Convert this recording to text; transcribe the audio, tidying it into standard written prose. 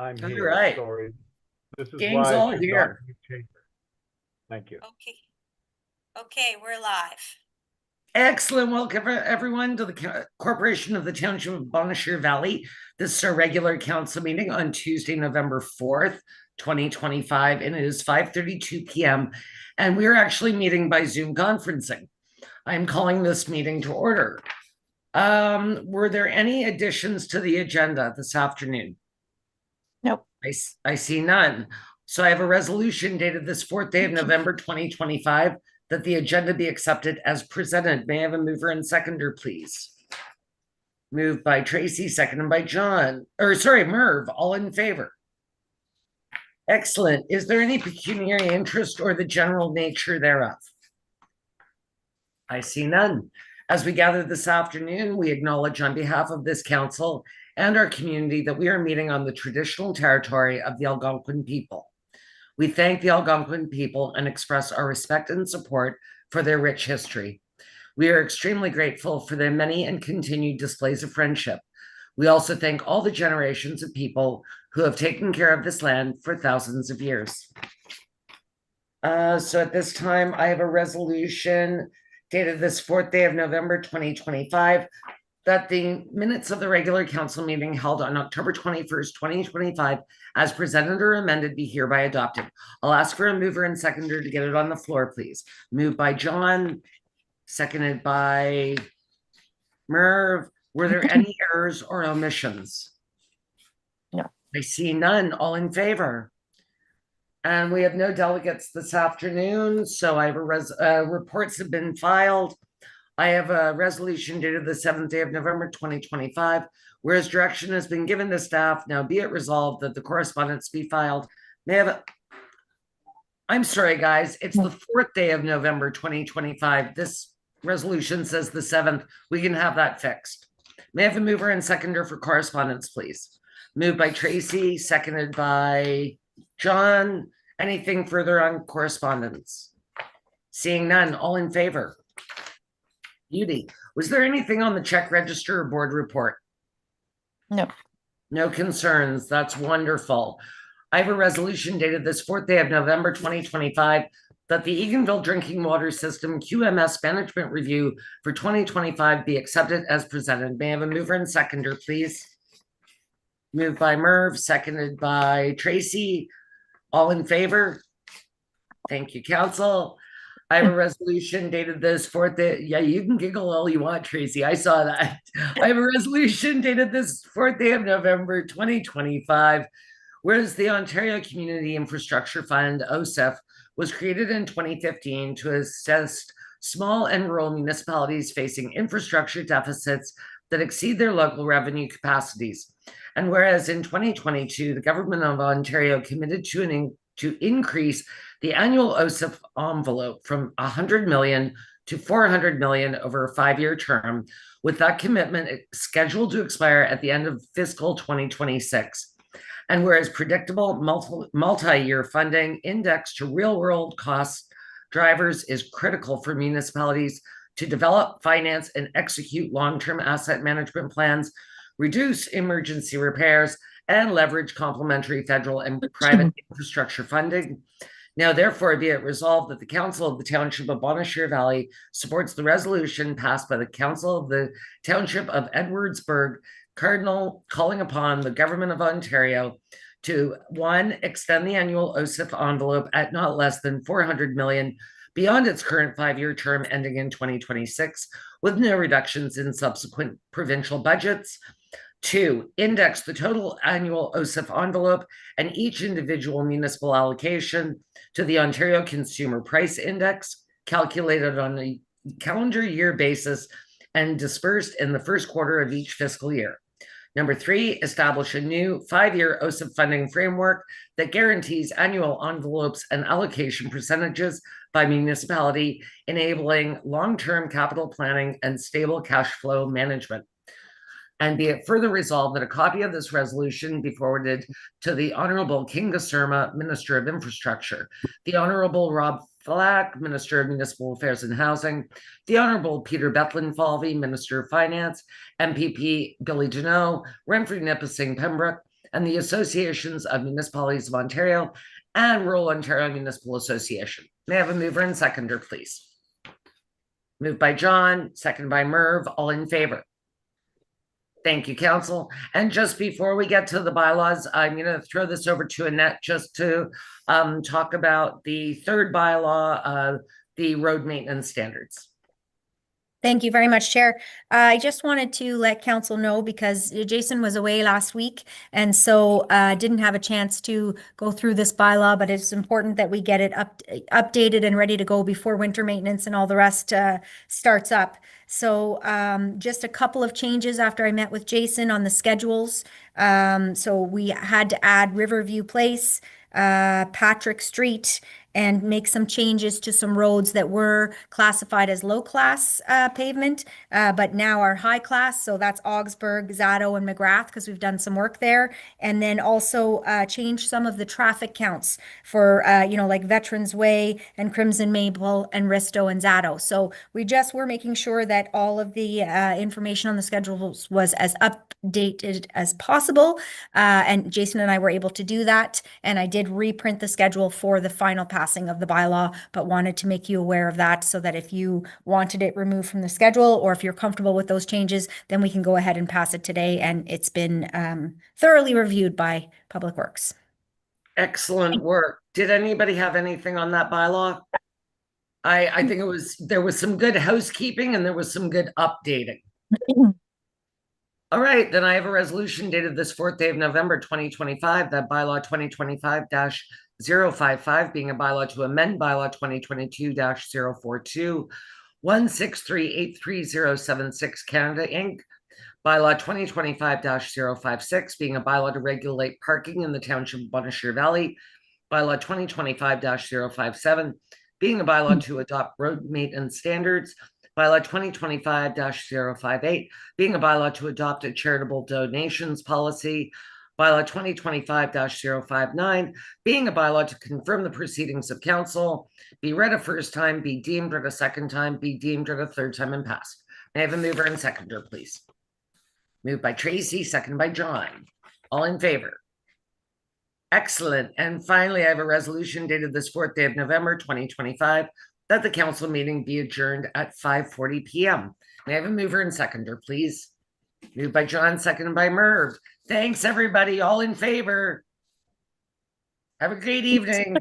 I'm All here, right. sorry. This is Gang's why I all should not here. be changed. Thank you. Okay. Okay, we're live. Excellent. Welcome everyone to the Corporation of the Township of Bonnechere Valley. This is our regular council meeting on Tuesday, November 4th, 2025, and it is 5:32 p.m. And we're actually meeting by Zoom conferencing. I'm calling this meeting to order. Were there any additions to the agenda this afternoon? Nope. I see none. So I have a resolution dated this 4th day of November 2025 that the agenda be accepted as presented. May I have a mover and seconder, please? Moved by Tracy, seconded by John, or sorry, Merv, all in favor. Excellent. Is there any pecuniary interest or the general nature thereof? I see none. As we gather this afternoon, we acknowledge on behalf of this council and our community that we are meeting on the traditional territory of the Algonquin people. We thank the Algonquin people and express our respect and support for their rich history. We are extremely grateful for their many and continued displays of friendship. We also thank all the generations of people who have taken care of this land for thousands of years. So at this time, I have a resolution dated this 4th day of November 2025 that the minutes of the regular council meeting held on October 21st, 2025, as presented or amended, be hereby adopted. I'll ask for a mover and seconder to get it on the floor, please. Moved by John, seconded by Merv. Were there any errors or omissions? No. I see none. All in favor? And we have no delegates this afternoon, so I have reports have been filed. I have a resolution dated the 7th day of November 2025, whereas direction has been given to staff. Now be it resolved that the correspondence be filed. I'm sorry, guys. It's the 4th day of November 2025. This resolution says the 7th. We can have that fixed. May I have a mover and seconder for correspondence, please? Moved by Tracy, seconded by John. Anything further on correspondence? Seeing none, all in favor? Beauty. Was there anything on the check register or board report? No. No concerns. That's wonderful. I have a resolution dated this 4th day of November 2025 that the Eganville Drinking Water System QMS Management Review for 2025 be accepted as presented. May I have a mover and seconder, please? Moved by Merv, seconded by Tracy. All in favor? Thank you, council. I have a resolution dated this 4th day. Yeah, you can giggle all you want, Tracy. I saw that. I have a resolution dated this 4th day of November 2025, whereas the Ontario Community Infrastructure Fund, OCIF, was created in 2015 to assist small and rural municipalities facing infrastructure deficits that exceed their local revenue capacities. And whereas in 2022, the government of Ontario committed to increase the annual OCIF envelope from 100 million to 400 million over a 5-year term, with that commitment scheduled to expire at the end of fiscal 2026. And whereas predictable multi-year funding indexed to real-world cost drivers is critical for municipalities to develop, finance, and execute long-term asset management plans, reduce emergency repairs, and leverage complementary federal and private infrastructure funding. Now, therefore, be it resolved that the Council of the Township of Bonnechere Valley supports the resolution passed by the Council of the Township of Edwardsburg Cardinal, calling upon the Government of Ontario to, 1, extend the annual OCIF envelope at not less than 400 million beyond its current 5-year term ending in 2026, with no reductions in subsequent provincial budgets. 2, index the total annual OCIF envelope and each individual municipal allocation to the Ontario Consumer Price Index, calculated on a calendar year basis and dispersed in the first quarter of each fiscal year. Number 3, establish a new 5-year OCIF funding framework that guarantees annual envelopes and allocation percentages by municipality, enabling long-term capital planning and stable cash flow management. And be it further resolved that a copy of this resolution be forwarded to the Honorable Kinga Surma, Minister of Infrastructure, the Honorable Rob Flack, Minister of Municipal Affairs and Housing, the Honorable Peter Bethlen-Falvey, Minister of Finance, MPP Billy Janot, Renfrew Nipissing Pembroke, and the Associations of Municipalities of Ontario and Rural Ontario Municipal Association. May I have a mover and seconder, please? Moved by John, second by Merv, all in favor. Thank you, council. And just before we get to the bylaws, I'm going to throw this over to Annette just to talk about the third bylaw, the road maintenance standards. Thank you very much, Chair. I just wanted to let council know because Jason was away last week and so didn't have a chance to go through this bylaw, but it's important that we get it updated and ready to go before winter maintenance and all the rest starts up. So just a couple of changes after I met with Jason on the schedules. So we had to add Riverview Place, Patrick Street, and make some changes to some roads that were classified as low class pavement, but now are high class. So that's Augsburg, Zato, and McGrath, because we've done some work there. And then also change some of the traffic counts for, like Veterans Way and Crimson Maple and Risto and Zato. So we're making sure that all of the information on the schedules was as updated as possible. And Jason and I were able to do that. And I did reprint the schedule for the final passing of the bylaw, but wanted to make you aware of that so that if you wanted it removed from the schedule or if you're comfortable with those changes, then we can go ahead and pass it today. And it's been thoroughly reviewed by Public Works. Excellent work. Did anybody have anything on that bylaw? I think there was some good housekeeping and there was some good updating. All right, then I have a resolution dated this 4th day of November 2025, that bylaw 2025-055 being a bylaw to amend bylaw 2022-042, 163830076 Canada Inc., bylaw 2025-056 being a bylaw to regulate parking in the township of Bonnechere Valley, bylaw 2025-057 being a bylaw to adopt road maintenance standards, bylaw 2025-058 being a bylaw to adopt a charitable donations policy, bylaw 2025-059 being a bylaw to confirm the proceedings of council, be read a first time, be deemed read a second time, be deemed read a third time and passed. May I have a mover and seconder, please? Moved by Tracy, second by John. All in favor? Excellent. And finally, I have a resolution dated this 4th day of November 2025 that the council meeting be adjourned at 5:40 p.m. May I have a mover and seconder, please? Moved by John, seconded by Merv. Thanks, everybody. All in favor. Have a great evening.